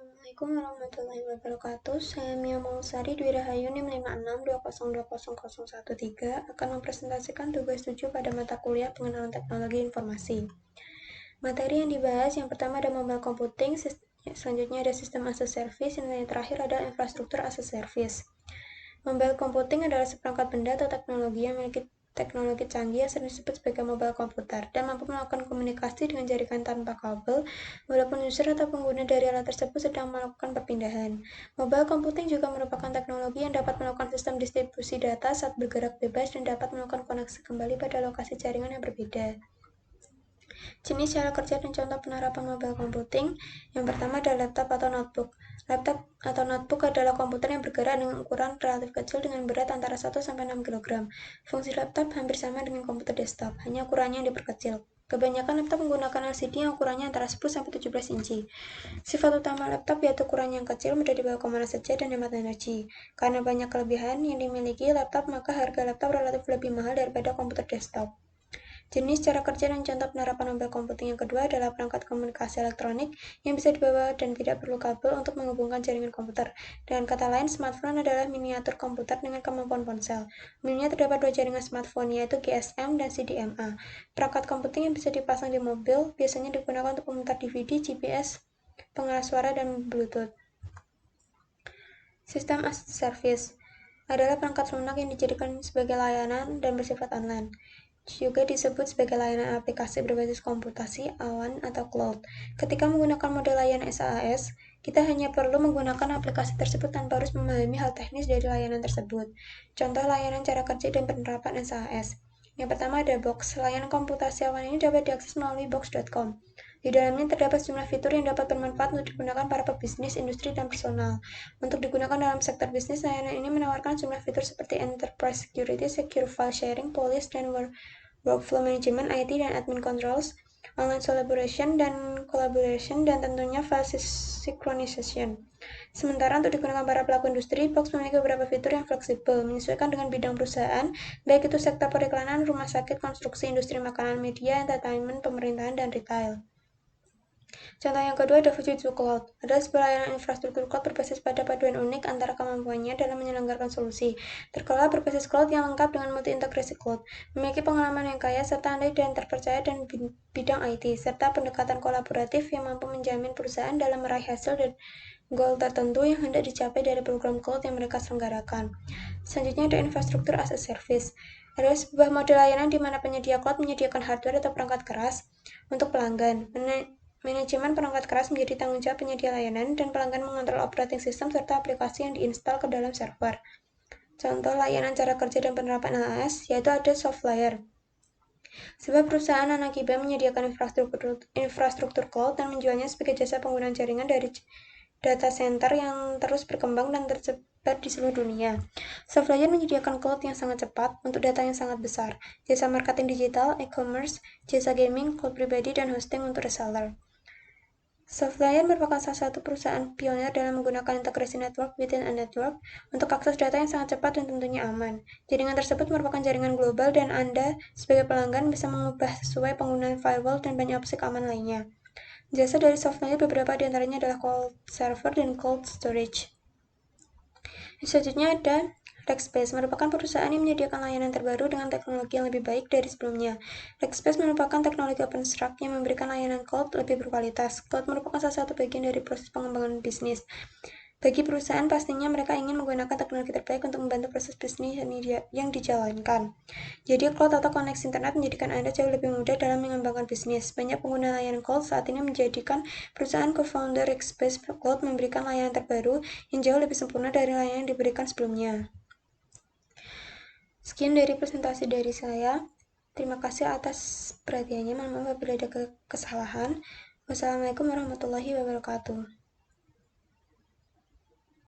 Assalamualaikum warahmatullahi wabarakatuh. Saya Mia Maulsari Dwi Rahayu NIM 56202013 akan mempresentasikan tugas 7 pada mata kuliah Pengenalan Teknologi Informasi. Materi yang dibahas yang pertama ada mobile computing, selanjutnya ada sistem as a service, dan yang terakhir adalah infrastruktur as a service. Mobile computing adalah seperangkat benda atau teknologi yang memiliki teknologi canggih yang sering disebut sebagai mobile komputer dan mampu melakukan komunikasi dengan jaringan tanpa kabel walaupun user atau pengguna dari alat tersebut sedang melakukan perpindahan. Mobile computing juga merupakan teknologi yang dapat melakukan sistem distribusi data saat bergerak bebas dan dapat melakukan koneksi kembali pada lokasi jaringan yang berbeda. Jenis cara kerja dan contoh penerapan mobile computing. Yang pertama adalah laptop atau notebook. Laptop atau notebook adalah komputer yang bergerak dengan ukuran relatif kecil dengan berat antara 1-6 kg. Fungsi laptop hampir sama dengan komputer desktop, hanya ukurannya yang diperkecil. Kebanyakan laptop menggunakan LCD yang ukurannya antara 10-17 inci. Sifat utama laptop yaitu ukurannya yang kecil, mudah dibawa kemana saja, dan hemat energi. Karena banyak kelebihan yang dimiliki laptop, maka harga laptop relatif lebih mahal daripada komputer desktop. Jenis cara kerja dan contoh penerapan mobile computing yang kedua adalah perangkat komunikasi elektronik yang bisa dibawa dan tidak perlu kabel untuk menghubungkan jaringan komputer. Dengan kata lain, smartphone adalah miniatur komputer dengan kemampuan ponsel. Umumnya terdapat dua jaringan smartphone, yaitu GSM dan CDMA. Perangkat komputing yang bisa dipasang di mobil biasanya digunakan untuk memutar DVD, GPS, pengeras suara, dan Bluetooth. Sistem as a service adalah perangkat lunak yang dijadikan sebagai layanan dan bersifat online. Juga disebut sebagai layanan aplikasi berbasis komputasi, awan, atau cloud. Ketika menggunakan model layanan SaaS, kita hanya perlu menggunakan aplikasi tersebut tanpa harus memahami hal teknis dari layanan tersebut. Contoh layanan cara kerja dan penerapan SaaS. Yang pertama ada Box. Layanan komputasi awan ini dapat diakses melalui box.com. Di dalamnya terdapat sejumlah fitur yang dapat bermanfaat untuk digunakan para pebisnis, industri, dan personal. Untuk digunakan dalam sektor bisnis, layanan ini menawarkan sejumlah fitur seperti Enterprise Security, Secure File Sharing, Policy, dan Workflow Management, IT, dan Admin Controls, Online Collaboration, dan tentunya File Synchronization. Sementara untuk digunakan para pelaku industri, Box memiliki beberapa fitur yang fleksibel, menyesuaikan dengan bidang perusahaan, baik itu sektor periklanan, rumah sakit, konstruksi, industri makanan, media, entertainment, pemerintahan, dan retail. Contoh yang kedua ada Fujitsu Cloud. Adalah sebuah layanan infrastruktur cloud berbasis pada paduan unik antara kemampuannya dalam menyelenggarakan solusi. Terkelola berbasis cloud yang lengkap dengan multi-integrasi cloud, memiliki pengalaman yang kaya serta andai dan terpercaya dan bidang IT, serta pendekatan kolaboratif yang mampu menjamin perusahaan dalam meraih hasil dan goal tertentu yang hendak dicapai dari program cloud yang mereka selenggarakan. Selanjutnya ada infrastruktur as a service. Adalah sebuah model layanan di mana penyedia cloud menyediakan hardware atau perangkat keras untuk pelanggan. Manajemen perangkat keras menjadi tanggung jawab penyedia layanan, dan pelanggan mengontrol operating system serta aplikasi yang diinstal ke dalam server. Contoh layanan cara kerja dan penerapan LAS, yaitu ada SoftLayer. Sebuah perusahaan anak IBM menyediakan infrastruktur cloud dan menjualnya sebagai jasa penggunaan jaringan dari data center yang terus berkembang dan tersebar di seluruh dunia. SoftLayer menyediakan cloud yang sangat cepat untuk data yang sangat besar, jasa marketing digital, e-commerce, jasa gaming, cloud pribadi, dan hosting untuk reseller. SoftLayer merupakan salah satu perusahaan pionir dalam menggunakan integrasi network within a network untuk akses data yang sangat cepat dan tentunya aman. Jaringan tersebut merupakan jaringan global dan Anda sebagai pelanggan bisa mengubah sesuai penggunaan firewall dan banyak opsi keamanan lainnya. Jasa dari SoftLayer beberapa di antaranya adalah cold server dan cold storage. Selanjutnya ada Rackspace, merupakan perusahaan yang menyediakan layanan terbaru dengan teknologi yang lebih baik dari sebelumnya. Rackspace merupakan teknologi OpenStack yang memberikan layanan cloud lebih berkualitas. Cloud merupakan salah satu bagian dari proses pengembangan bisnis. Bagi perusahaan, pastinya mereka ingin menggunakan teknologi terbaik untuk membantu proses bisnis yang dijalankan. Jadi, cloud atau koneksi internet menjadikan Anda jauh lebih mudah dalam mengembangkan bisnis. Banyak pengguna layanan cloud saat ini menjadikan perusahaan co-founder Rackspace Cloud memberikan layanan terbaru yang jauh lebih sempurna dari layanan yang diberikan sebelumnya. Sekian dari presentasi dari saya. Terima kasih atas perhatiannya. Mohon maaf apabila ada kesalahan. Wassalamualaikum warahmatullahi wabarakatuh.